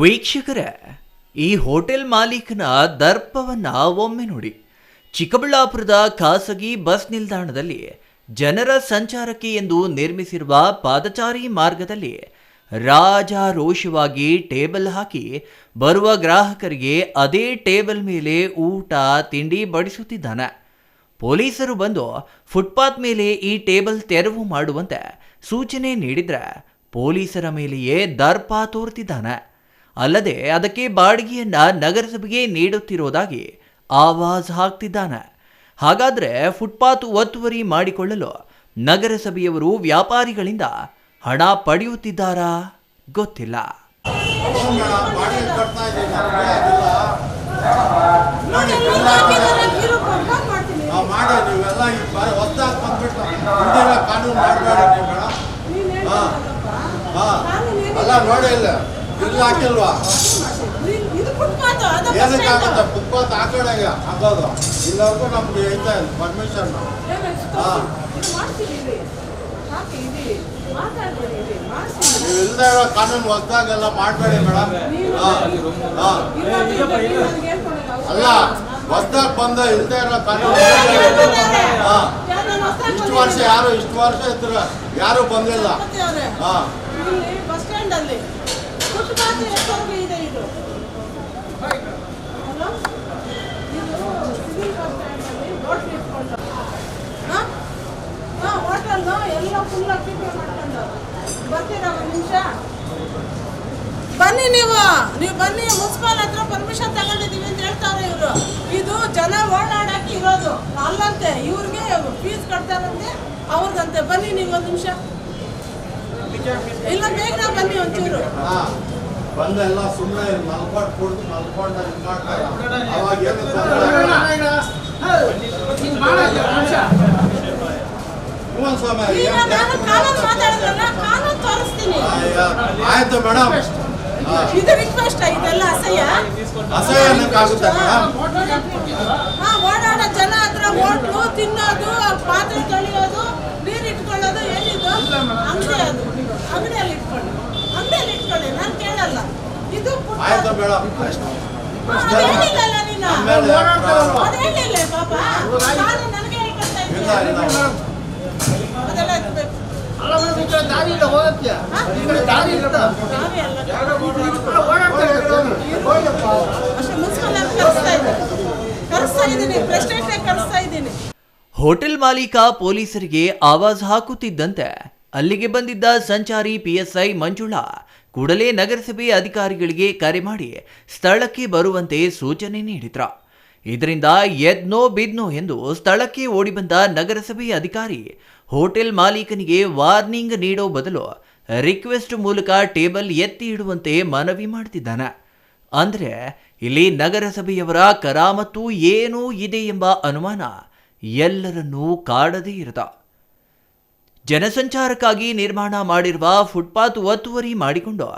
ವೀಕ್ಷಕರೇ, ಈ ಹೋಟೆಲ್ ಮಾಲೀಕನ ದರ್ಪವನ್ನ ಒಮ್ಮೆ ನೋಡಿ. ಚಿಕ್ಕಬಳ್ಳಾಪುರದ ಖಾಸಗಿ ಬಸ್ ನಿಲ್ದಾಣದಲ್ಲಿ ಜನರ ಸಂಚಾರಕ್ಕೆ ಎಂದು ನಿರ್ಮಿಸಿರುವ ಪಾದಚಾರಿ ಮಾರ್ಗದಲ್ಲಿ ರಾಜಾರೋಷವಾಗಿ ಟೇಬಲ್ ಹಾಕಿ ಬರುವ ಗ್ರಾಹಕರಿಗೆ ಅದೇ ಟೇಬಲ್ ಮೇಲೆ ಊಟ ತಿಂಡಿ ಬಡಿಸುತ್ತಿದ್ದಾನೆ. ಪೊಲೀಸರು ಬಂದು ಫುಟ್ಪಾತ್ ಮೇಲೆ ಈ ಟೇಬಲ್ ತೆರವು ಮಾಡುವಂತೆ ಸೂಚನೆ ನೀಡಿದ್ರೆ ಪೊಲೀಸರ ಮೇಲೆಯೇ ದರ್ಪ ತೋರುತ್ತಿದ್ದಾನೆ. ಅಲ್ಲದೆ ಅದಕ್ಕೆ ಬಾಡಿಗೆಯನ್ನ ನಗರಸಭೆಗೆ ನೀಡುತ್ತಿರುವುದಾಗಿ ಆವಾಜ್ ಹಾಕ್ತಿದ್ದಾನೆ. ಹಾಗಾದ್ರೆ ಫುಟ್ಪಾತ್ ಒತ್ತುವರಿ ಮಾಡಿಕೊಳ್ಳಲು ನಗರಸಭೆಯವರು ವ್ಯಾಪಾರಿಗಳಿಂದ ಹಣ ಪಡೆಯುತ್ತಿದ್ದಾರಾ ಗೊತ್ತಿಲ್ಲ. ಹಾಕಿಲ್ವಾ ಏನಕ್ಕಾಗುತ್ತೆ? ಫುಟ್ಪಾತ್ ಆ ಕಡೆಗೆ ಹಾಕೋದು ಇಲ್ಲವರೆಗೂ ನಮ್ಗೆ ಐತೆ ಪರ್ಮಿಷನ್. ನೀವು ಇಲ್ಲದೆ ಇರೋ ಕಾನೂನು ಹೊಸದಾಗೆಲ್ಲ ಮಾಡಬೇಡಿ ಮೇಡಮ್. ಅಲ್ಲ, ಹೊಸದಾಗಿ ಬಂದ ಇಲ್ಲದೆ ಇರೋ ಕಾನೂನು ಇಷ್ಟು ವರ್ಷ ಇದ್ರು ಯಾರು ಬಂದಿಲ್ಲ. ಬನ್ನಿ, ನೀವು ಬನ್ನಿ, ಮುನ್ಸಿಪಲ್ ಹತ್ರ ಪರ್ಮಿಷನ್ ತಗೊಂಡಿದೀವಿ ಅಂತ ಹೇಳ್ತಾರೆ ಇವರು. ಇದು ಜನ ಓಡಾಡಕ್ಕೆ ಇರೋದು ಅಲ್ಲಂತೆ, ಇವ್ರಿಗೆ ಫೀಸ್ ಕಟ್ತಾರಂತೆ ಅವ್ರದಂತೆ. ಬನ್ನಿ ನೀವು ಒಂದು ನಿಮಿಷ, ಇಲ್ಲ ಬೇಗ ಬನ್ನಿ ಒಂಚೂರು. ಬಂದೆಲ್ಲ ಸುಮ್ಮನೆ ಮಲ್ಕೊಂಡು ಕಾನೂನು ತೋರಿಸ್ತೀನಿ. ಆಯ್ತು ಮೇಡಮ್, ಇದು ರಿಕ್ವೆಸ್ಟ್. ಇದೆಲ್ಲ ಅಸಹ್ಯ ಆಗುತ್ತೆ ಮೇಡಮ್. ಓಡಾಡೋ ಜನ ಹತ್ರ ಹೋಟ್ಲು ತಿನ್ನೋದು, ಪಾತ್ರೆ ತೊಳೆಯೋದು, ನೀರು ಇಟ್ಕೊಳ್ಳೋದು ಏನಿದು ಅಂಗಡಿ? ಅದು ಅಂಗಡಿಯಲ್ಲಿ ಇಟ್ಕೊಳ್ಳಿ, ನಾನು ಕೇಳಲ್ಲ. ಇದು ಅದೇನಿಲ್ಲ, ನೀನು ಅದೇನಿಲ್ಲ ಪಾಪ, ನಾನು ನನಗೆ ಹೇಳ್ಕೊಳ್ತಾ ಇದ್ದೀನಿ. ಅದೆಲ್ಲ ಇರ್ಬೇಕು. ಹೋಟೆಲ್ ಮಾಲೀಕ ಪೊಲೀಸರಿಗೆ ಆವಾಜ್ ಹಾಕುತ್ತಿದ್ದಂತೆ ಅಲ್ಲಿಗೆ ಬಂದಿದ್ದ ಸಂಚಾರಿ PSI ಮಂಜುಳಾ ಕೂಡಲೇ ನಗರಸಭೆ ಅಧಿಕಾರಿಗಳಿಗೆ ಕರೆ ಮಾಡಿ ಸ್ಥಳಕ್ಕೆ ಬರುವಂತೆ ಸೂಚನೆ ನೀಡಿದ್ರ. ಇದರಿಂದ ಎದ್ನೋ ಬಿದ್ನೋ ಎಂದು ಸ್ಥಳಕ್ಕೆ ಓಡಿಬಂದ ನಗರಸಭೆ ಅಧಿಕಾರಿ ಹೋಟೆಲ್ ಮಾಲೀಕನಿಗೆ ವಾರ್ನಿಂಗ್ ನೀಡೋ ಬದಲು ರಿಕ್ವೆಸ್ಟ್ ಮೂಲಕ ಟೇಬಲ್ ಎತ್ತಿ ಇಡುವಂತೆ ಮನವಿ ಮಾಡ್ತಿದ್ದಾನೆ. ಅಂದ್ರೆ ಇಲ್ಲಿ ನಗರಸಭೆಯವರ ಕರಾಮತ್ತು ಏನೂ ಇದೆ ಎಂಬ ಅನುಮಾನ ಎಲ್ಲರನ್ನೂ ಕಾಡದೇ ಇರದ. ಜನಸಂಚಾರಕ್ಕಾಗಿ ನಿರ್ಮಾಣ ಮಾಡಿರುವ ಫುಟ್ಪಾತ್ ಒತ್ತುವರಿ ಮಾಡಿಕೊಂಡು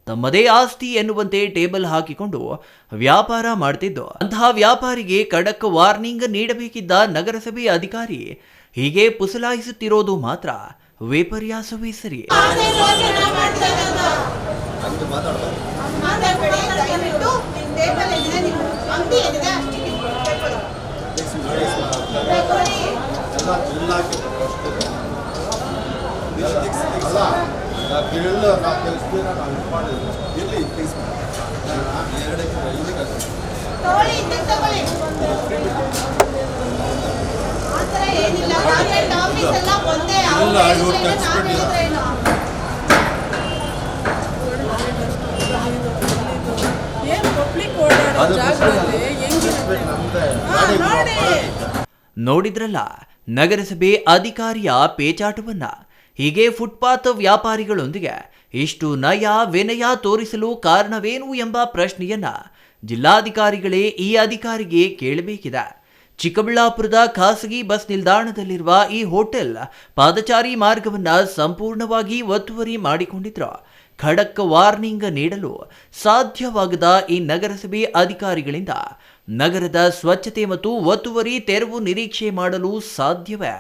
ತಮ್ಮದೇ ಆಸ್ತಿ ಎನ್ನುವಂತೆ ಟೇಬಲ್ ಹಾಕಿಕೊಂಡು ವ್ಯಾಪಾರ ಮಾಡ್ತಿದ್ದು ಅಂತಹ ವ್ಯಾಪಾರಿಗೆ ಖಡಕ್ ವಾರ್ನಿಂಗ್ ನೀಡಬೇಕಿದ್ದ ನಗರಸಭೆ ಅಧಿಕಾರಿ ಹೀಗೆ ಪುಸಲಾಯಿಸುತ್ತಿರೋದು ಮಾತ್ರ ವಿಪರ್ಯಾಸವೇ ಸರಿ. ನೋಡಿದ್ರಲ್ಲ ನಗರಸಭೆ ಅಧಿಕಾರಿಯ ಪೇಚಾಟವನ್ನ. ಹೀಗೆ ಫುಟ್ಪಾತ್ ವ್ಯಾಪಾರಿಗಳೊಂದಿಗೆ ಇಷ್ಟು ನಯ ವಿನಯ ತೋರಿಸಲು ಕಾರಣವೇನು ಎಂಬ ಪ್ರಶ್ನೆಯನ್ನ ಜಿಲ್ಲಾಧಿಕಾರಿಗಳೇ ಈ ಅಧಿಕಾರಿಗೆ ಕೇಳಬೇಕಿದೆ. ಚಿಕ್ಕಬಳ್ಳಾಪುರದ ಖಾಸಗಿ ಬಸ್ ನಿಲ್ದಾಣದಲ್ಲಿರುವ ಈ ಹೋಟೆಲ್ ಪಾದಚಾರಿ ಮಾರ್ಗವನ್ನ ಸಂಪೂರ್ಣವಾಗಿ ಒತ್ತುವರಿ ಮಾಡಿಕೊಂಡಿದ್ರು. ಖಡಕ್ ವಾರ್ನಿಂಗ್ ನೀಡಲು ಸಾಧ್ಯವಾಗದ ಈ ನಗರಸಭೆ ಅಧಿಕಾರಿಗಳಿಂದ ನಗರದ ಸ್ವಚ್ಛತೆ ಮತ್ತು ಒತ್ತುವರಿ ತೆರವು ನಿರೀಕ್ಷೆ ಮಾಡಲು ಸಾಧ್ಯವೇ?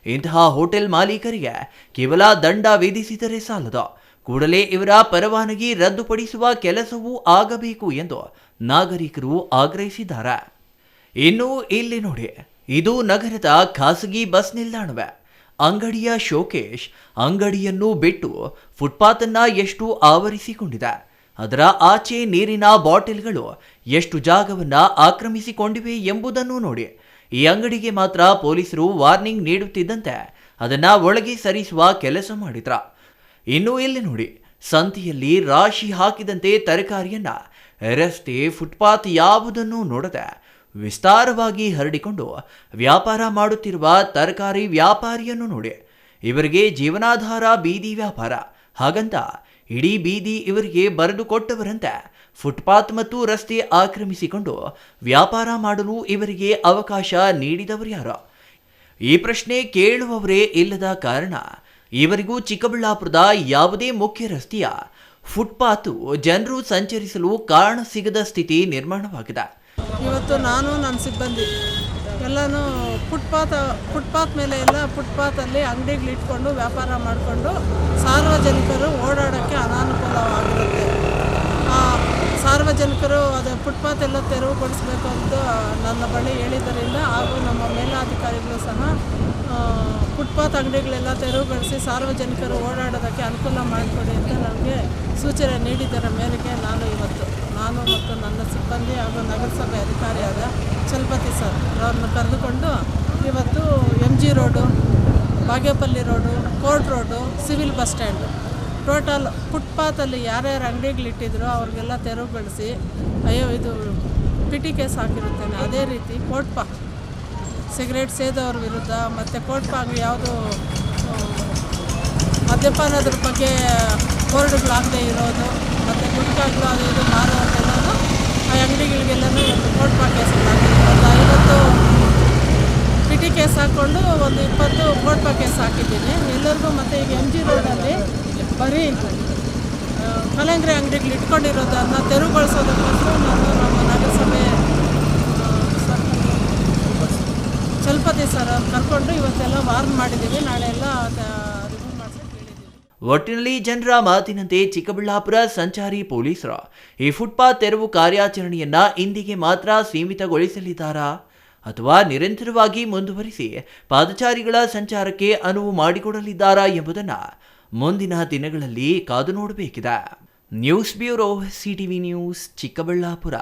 ಇಂತಹ ಹೋಟೆಲ್ ಮಾಲೀಕರಿಗೆ ಕೇವಲ ದಂಡ ವಿಧಿಸಿದರೆ ಸಾಲದು, ಕೂಡಲೇ ಇವರ ಪರವಾನಗಿ ರದ್ದುಪಡಿಸುವ ಕೆಲಸವೂ ಆಗಬೇಕು ಎಂದು ನಾಗರಿಕರು ಆಗ್ರಹಿಸಿದ್ದಾರೆ. ಇನ್ನು ಇಲ್ಲಿ ನೋಡಿ, ಇದು ನಗರದ ಖಾಸಗಿ ಬಸ್ ನಿಲ್ದಾಣವೇ. ಅಂಗಡಿಯ ಶೋಕೇಶ್ ಅಂಗಡಿಯನ್ನು ಬಿಟ್ಟು ಫುಟ್ಪಾತನ್ನ ಎಷ್ಟು ಆವರಿಸಿಕೊಂಡಿದೆ. ಅದರ ಆಚೆ ನೀರಿನ ಬಾಟಲ್ಗಳು ಎಷ್ಟು ಜಾಗವನ್ನ ಆಕ್ರಮಿಸಿಕೊಂಡಿವೆ ಎಂಬುದನ್ನು ನೋಡಿ. ಈ ಅಂಗಡಿಗೆ ಮಾತ್ರ ಪೊಲೀಸರು ವಾರ್ನಿಂಗ್ ನೀಡುತ್ತಿದ್ದಂತೆ ಅದನ್ನ ಒಳಗೆ ಸರಿಸುವ ಕೆಲಸ ಮಾಡಿದ್ರ. ಇನ್ನು ಇಲ್ಲಿ ನೋಡಿ, ಸಂತೆಯಲ್ಲಿ ರಾಶಿ ಹಾಕಿದಂತೆ ತರಕಾರಿಯನ್ನ ರಸ್ತೆ, ಫುಟ್ಪಾತ್ ಯಾವುದನ್ನು ನೋಡದೆ ವಿಸ್ತಾರವಾಗಿ ಹರಡಿಕೊಂಡು ವ್ಯಾಪಾರ ಮಾಡುತ್ತಿರುವ ತರಕಾರಿ ವ್ಯಾಪಾರಿಯನ್ನು ನೋಡಿ. ಇವರಿಗೆ ಜೀವನಾಧಾರ ಬೀದಿ ವ್ಯಾಪಾರ. ಹಾಗಂತ ಇಡೀ ಬೀದಿ ಇವರಿಗೆ ಬರೆದುಕೊಟ್ಟವರಂತೆ ಫುಟ್ಪಾತ್ ಮತ್ತು ರಸ್ತೆ ಆಕ್ರಮಿಸಿಕೊಂಡು ವ್ಯಾಪಾರ ಮಾಡಲು ಇವರಿಗೆ ಅವಕಾಶ ನೀಡಿದವರು ಯಾರು? ಈ ಪ್ರಶ್ನೆ ಕೇಳುವವರೇ ಇಲ್ಲದ ಕಾರಣ ಇವರಿಗೂ ಚಿಕ್ಕಬಳ್ಳಾಪುರದ ಯಾವುದೇ ಮುಖ್ಯ ರಸ್ತೆಯ ಫುಟ್ಪಾತು ಜನರು ಸಂಚರಿಸಲು ಕಾರಣ ಸಿಗದ ಸ್ಥಿತಿ ನಿರ್ಮಾಣವಾಗಿದೆ. ಇವತ್ತು ನಾನು ನನ್ನ ಸಿಬ್ಬಂದಿ ಎಲ್ಲನೂ ಫುಟ್ಪಾತ್ ಮೇಲೆ ಎಲ್ಲ ಫುಟ್ಪಾತಲ್ಲಿ ಅಂಗಡಿಗಳಿಟ್ಕೊಂಡು ವ್ಯಾಪಾರ ಮಾಡಿಕೊಂಡು ಸಾರ್ವಜನಿಕರು ಓಡಾಡೋಕ್ಕೆ ಅನಾನುಕೂಲವಾಗಿರುತ್ತೆ. ಸಾರ್ವಜನಿಕರು ಅದು ಫುಟ್ಪಾತ್ ಎಲ್ಲ ತೆರವುಗೊಳಿಸಬೇಕು ಅಂತ ನನ್ನ ಬಳಿ ಹೇಳಿದ್ದರಿಂದ ಹಾಗೂ ನಮ್ಮ ಮೇಲಾಧಿಕಾರಿಗಳು ಸಹ ಫುಟ್ಪಾತ್ ಅಂಗಡಿಗಳೆಲ್ಲ ತೆರವುಗೊಳಿಸಿ ಸಾರ್ವಜನಿಕರು ಓಡಾಡೋದಕ್ಕೆ ಅನುಕೂಲ ಮಾಡಿಕೊಡಿ ಅಂತ ನನಗೆ ಸೂಚನೆ ನೀಡಿದ್ದರ ಮೇರೆಗೆ ನಾನು ಮತ್ತು ನನ್ನ ಸಿಬ್ಬಂದಿ ಹಾಗೂ ನಗರಸಭೆ ಅಧಿಕಾರಿಯಾದ ಚಲಪತಿ ಸರ್ ಅವ್ರನ್ನ ಕರೆದುಕೊಂಡು ಇವತ್ತು MG road, Bagepalli road, court road, civil bus stand total ಫುಟ್ಪಾತಲ್ಲಿ ಯಾರ್ಯಾರು ಅಂಗಡಿಗಳಿಟ್ಟಿದ್ರು ಅವ್ರಿಗೆಲ್ಲ ತೆರವುಗೊಳಿಸಿ ಇದು ಪಿಟಿ ಕೇಸ್ ಹಾಕಿರುತ್ತೇನೆ. ಅದೇ ರೀತಿ ಕೋಟ್ಪ ಸಿಗರೇಟ್ ಸೇದೋರ ವಿರುದ್ಧ ಮತ್ತು ಕೋಟ್ಪ ಅಂಗಡಿ ಯಾವುದು ಮದ್ಯಪಾನದ್ರ ಬಗ್ಗೆ ಬೋರ್ಡ್ಗಳಾಗದೇ ಇರೋದು ಮತ್ತು ಗುಟ್ಕಾಗಳು ಅದು ಇದು ಮಾರುವಂತೆಲ್ಲನೂ ಆ ಅಂಗಡಿಗಳಿಗೆಲ್ಲನೂ ಒಂದು ಕೋಟ್ಪ ಕೇಸ್ಗಳಾಗಿದೆ. ಒಂದು 50 ಪಿಟಿ ಕೇಸ್ ಹಾಕ್ಕೊಂಡು ಒಂದು 20 ಕೋಟ್ಪ ಕೇಸ್ ಹಾಕಿದ್ದೀನಿ ಎಲ್ಲರಿಗೂ. ಮತ್ತು ಈಗ MG ರೋಡಲ್ಲಿ ಬರೀ ಕಲ್ಲಂಗಡಿ ಅಂಗಡಿಗಳು ಇಟ್ಕೊಂಡಿರೋದನ್ನು ತೆರವುಗೊಳಿಸೋದಕ್ಕೋಸ್ಕರ ನಾನು ನಮ್ಮ ನಗರಸಭೆ ಚಲಪತಿ ಸರ್ ಅವ್ರು ಕರ್ಕೊಂಡು ಇವತ್ತೆಲ್ಲ ವಾರ್ನ್ ಮಾಡಿದ್ದೀವಿ. ನಾಳೆ ಎಲ್ಲ ರಿಮೂವ್ ಮಾಡಿಸಿ ಹೇಳಿದ್ದೀವಿ. ಒಟ್ಟಿನಲ್ಲಿ ಜನರ ಮಾತಿನಂತೆ ಚಿಕ್ಕಬಳ್ಳಾಪುರ ಸಂಚಾರಿ ಪೊಲೀಸರು ಈ ಫುಟ್ಪಾತ್ ತೆರವು ಕಾರ್ಯಾಚರಣೆಯನ್ನ ಇಂದಿಗೆ ಮಾತ್ರ ಸೀಮಿತಗೊಳಿಸಲಿದ್ದಾರಾ ಅಥವಾ ನಿರಂತರವಾಗಿ ಮುಂದುವರಿಸಿ ಪಾದಚಾರಿಗಳ ಸಂಚಾರಕ್ಕೆ ಅನುವು ಮಾಡಿಕೊಡಲಿದ್ದಾರಾ ಎಂಬುದನ್ನು ಮುಂದಿನ ದಿನಗಳಲ್ಲಿ ಕಾದು ನೋಡಬೇಕಿದೆ. News bureau, CTV news, Chikkaballapur.